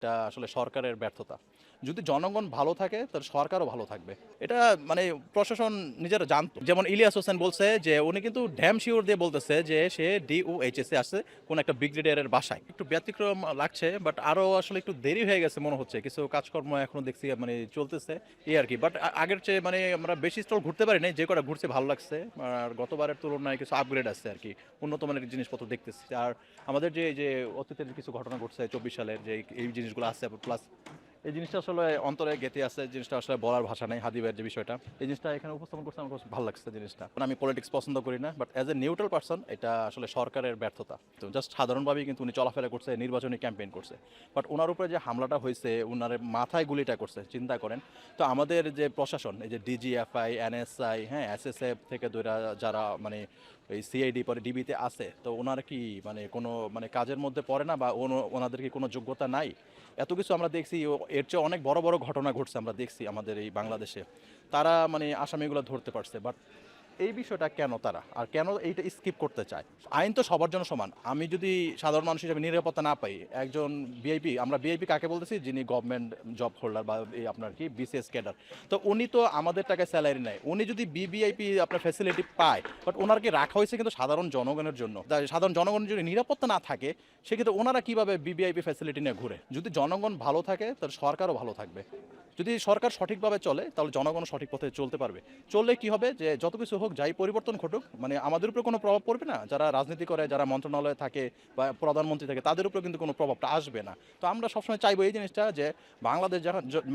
এটা আসলে সরকারের ব্যর্থতা। যদি জনগণ ভালো থাকে তাহলে সরকারও ভালো থাকবে। এটা মানে প্রশাসন নিজেরা জানতো। যেমন ইলিয়াস হোসেন বলছে যে উনি কিন্তু ড্যাম শিওর দিয়ে বলতেছে যে সে ডিওএইচএস এ আসছে কোন একটা ব্রিগেডিয়ারের বাসায়। একটু ব্যতিক্রম লাগছে বাট আরো আসলে একটু দেরি হয়ে গেছে মনে হচ্ছে। কিছু কাজকর্ম এখনো দেখছি মানে চলতেছে এই আরকি। বাট আগের চেয়ে মানে আমরা বেশি স্টল ঘুরতে পারি নাই। যে কটা ঘুরছি ভালো লাগছে। আর গতবারের তুলনায় কিছু আপগ্রেড আছে আরকি। উন্নত মানের জিনিসপত্র দেখতেছি। আর আমাদের যে অতীতের কিছু ঘটনা ঘটছে 24 সালের যে এই জিনিসগুলো আছে প্লাস এই জিনিসটা আসলে অন্তরে গেঁথে আছে। জিনিসটা আসলে বলার ভাষা নাই। হাদিবের যে বিষয়টা এই জিনিসটা এখানে উপস্থাপন করছে আমার খুব ভালো লাগছে জিনিসটা। কারণ আমি পলিটিক্স পছন্দ করি না but as a neutral person এটা আসলে সরকারের ব্যর্থতা। তো জাস্ট সাধারণভাবেই কিন্তু উনি চলাফেরা করছে, নির্বাচনী ক্যাম্পেইন করছে। বাট ওনার উপরে যে হামলাটা হয়েছে, ওনার মাথায় গুলিটা করছে চিন্তা করেন। তো আমাদের যে প্রশাসন এই যে ডিজিএফআই, এনএসআই, হ্যাঁ এসএসএফ থেকে ধরে যারা মানে এই সিআইডি পরে ডিবিতে আছে, তো ওনারা কি মানে কোনো মানে কাজের মধ্যে পড়ে না বা ওনাদের কি কোনো যোগ্যতা নাই? এত কিছু আমরা দেখছি, এর চেয়ে অনেক বড় বড় ঘটনা ঘটছে আমরা দেখছি আমাদের এই বাংলাদেশে। তারা মানে আসামিগুলো ধরতে পারছে বাট এই বিষয়টা কেন তারা আর কেন এইটা স্কিপ করতে চায়? আইন তো সবার জন্য সমান। আমি যদি সাধারণ মানুষ হিসেবে নিরাপত্তা না পাই, একজন ভিআইপি, আমরা ভিআইপি কাকে বলতেছি? যিনি গভর্নমেন্ট জব হোল্ডার বা এই আপনার কি বিসিএস ক্যাডার। তো উনি তো আমাদের টাকায় স্যালারি নেয়। উনি যদি বিভিআইপি আপনার ফ্যাসিলিটি পায়, বাট ওনারকে রাখা হয়েছে কিন্তু সাধারণ জনগণের জন্য। সাধারণ জনগণের যদি নিরাপত্তা না থাকে, সেক্ষেত্রে ওনারা কিভাবে বিভিআইপি ফ্যাসিলিটি নিয়ে ঘুরে? যদি জনগণ ভালো থাকে তাহলে সরকারও ভালো থাকবে। যদি সরকার সঠিকভাবে চলে তাহলে জনগণ সঠিক পথে চলতে পারবে। চললে কি হবে যে যত কিছু হোক, যাই পরিবর্তন ঘটুক, মানে আমাদের উপরে কোনো প্রভাব পড়বে না। যারা রাজনীতি করে, যারা মন্ত্রণালয়ে থাকে বা প্রধানমন্ত্রী থাকে, তাদের উপরে কিন্তু কোনো প্রভাবটা আসবে না। তো আমরা সবসময় চাইবো এই জিনিসটা যে বাংলাদেশ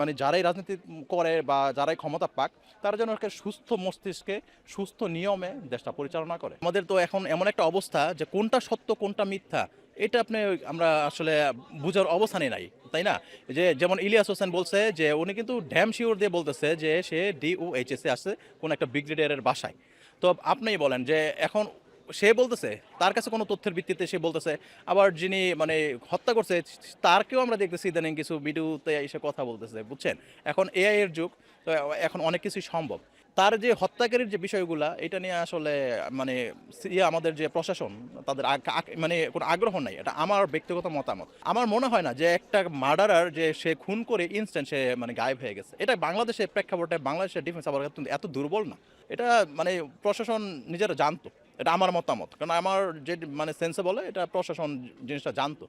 মানে যারাই রাজনীতি করে বা যারাই ক্ষমতা পাক, তারা যেন একটা সুস্থ মস্তিষ্কে, সুস্থ নিয়মে দেশটা পরিচালনা করে। আমাদের তো এখন এমন একটা অবস্থা যে কোনটা সত্য কোনটা মিথ্যা এটা আমরা আসলে বুঝার অবস্থানে নাই, তাই না? যে যেমন ইলিয়াস হোসেন বলছে যে উনি কিন্তু ড্যাম শিওর দিয়ে বলতেছে যে সে ডিওএইচএস এ আসছে কোন একটা ব্রিগেডিয়ারের বাসায়। তো আপনিই বলেন যে এখন সে বলতেছে, তার কাছে কোনো তথ্যের ভিত্তিতে সে বলতেছে। আবার যিনি মানে হত্যা করছে তারকেও আমরা দেখতেছি ইদানিং কিছু ভিডিওতে এসে কথা বলতেছে, বুঝছেন? এখন এআই এর যুগ, তো এখন অনেক কিছুই সম্ভব। তার যে হত্যাকারীর যে বিষয়গুলা এটা নিয়ে আসলে মানে আমাদের যে প্রশাসন, তাদের মানে কোনো আগ্রহ নাই। এটা আমার ব্যক্তিগত মতামত। আমার মনে হয় না যে একটা মার্ডারার যে সে খুন করে ইনস্ট্যান্ট সে মানে গায়েব হয়ে গেছে। এটা বাংলাদেশের প্রেক্ষাপটে বাংলাদেশের ডিফেন্স আবার এত দুর্বল না। এটা মানে প্রশাসন নিজেরা জানতো। এটা আমার মতামত। কারণ আমার যে মানে সেন্সে বলে এটা প্রশাসন জিনিসটা জানতো।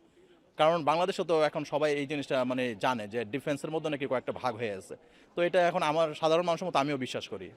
কারণ বাংলাদেশে তো এখন সবাই এই জিনিসটা মানে জানে যে ডিফেন্সের মধ্যে নাকি কয়েকটা ভাগ হয়ে আছে। তো এটা এখন আমার সাধারণ মানুষের মতো আমিও বিশ্বাস করি।